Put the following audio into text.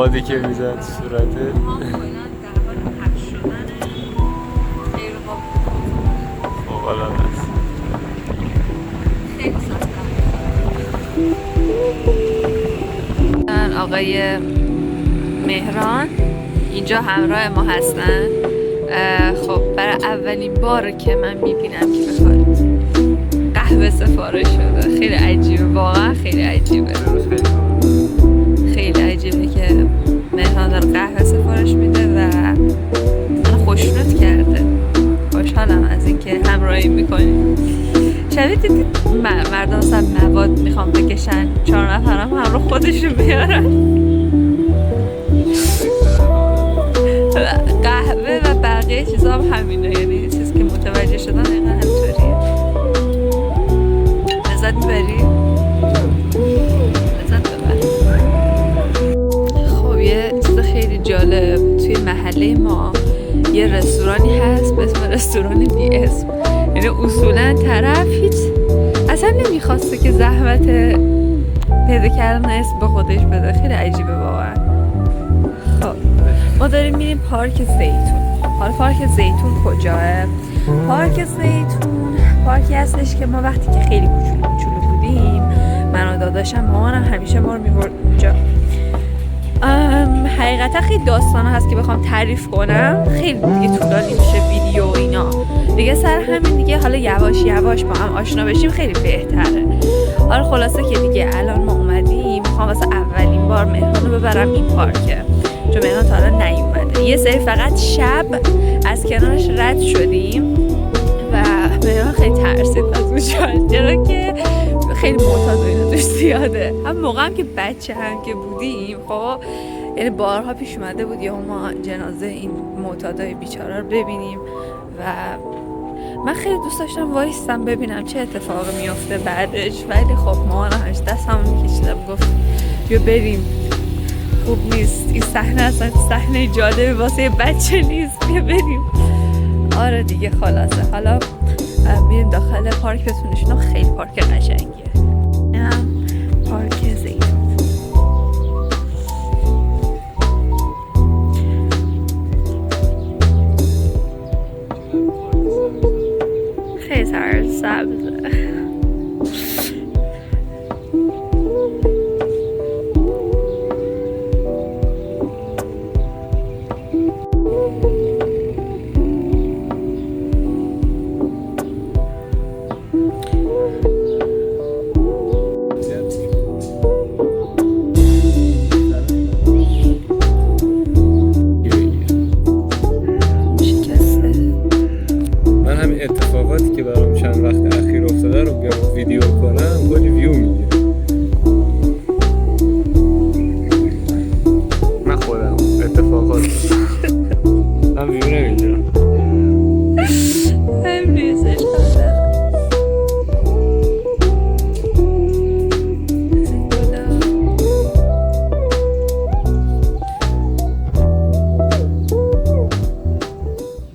بادی که میزد صورته فوق‌العاده است. آقای مهران اینجا همراه ما هستن. خب برای اولین بار که من میبینم که بخواد قهوه سفارش شده، خیلی عجیبه، واقعا خیلی عجیبه. خیلی عجیبه که مهران داره قهوه سفارش میده و من خوشنود کرده. خوشحالم از اینکه همراهی میکنی. شبیه دیدید مردم مثلا مواد میخوام بکشن 4 نفرم همراه خودشون بیارن. قهوه و بقیه چیزا هم همینه، یعنی چیزی که متوجه شدن دقیقا همطوریه. لذت میبری؟ لذت ببر. خب یه چیز خیلی جالب، توی محله ما یه رستورانی هست به اسم رستوران بی اسم. یعنی اصولا طرف هیچ اصلا نمیخواسته که زحمت پیدا کردن اسم به خودش بده. خیلی عجیبه واقعا. خب ما داریم میریم پارک زیتون. حالا پارک زیتون کجاه؟ پارک زیتون پارکی هستش که ما وقتی که خیلی کوچولو بودیم، من و داداشم مامانم همیشه ما رو میبرد اونجا. حقیقتا خیلی داستان هست که بخوام تعریف کنم، خیلی دیگه طولانی میشه ویدیو و اینا دیگه. سر همین دیگه حالا یواش یواش با هم آشنا بشیم خیلی بهتره. حالا خلاصه که دیگه الان ما اومدیم، میخوام واسه اولین بار مهران رو ببرم این پارکه، چون مهران تا حالا نیومده. یه سری فقط شب از کنارش رد شدیم و مهران خیلی ترسید از اونجا، چرا که خیلی معتاد و اینا توش زیاده. هم موقع هم که بچه هم که بودیم، خب یعنی بارها پیش اومده بود یا ما جنازه این معتادای بیچاره رو ببینیم و من خیلی دوست داشتم وایستم ببینم چه اتفاقی میفته بعدش، ولی خب مامانم همش دستمو میکشیدم گفت بیا بریم، خوب نیست این صحنه، اصلا صحنه جالبی واسه بچه نیست، بیا بریم. آره دیگه خلاصه حالا میریم داخل پارک. بتونشون خیلی پارک قشنگی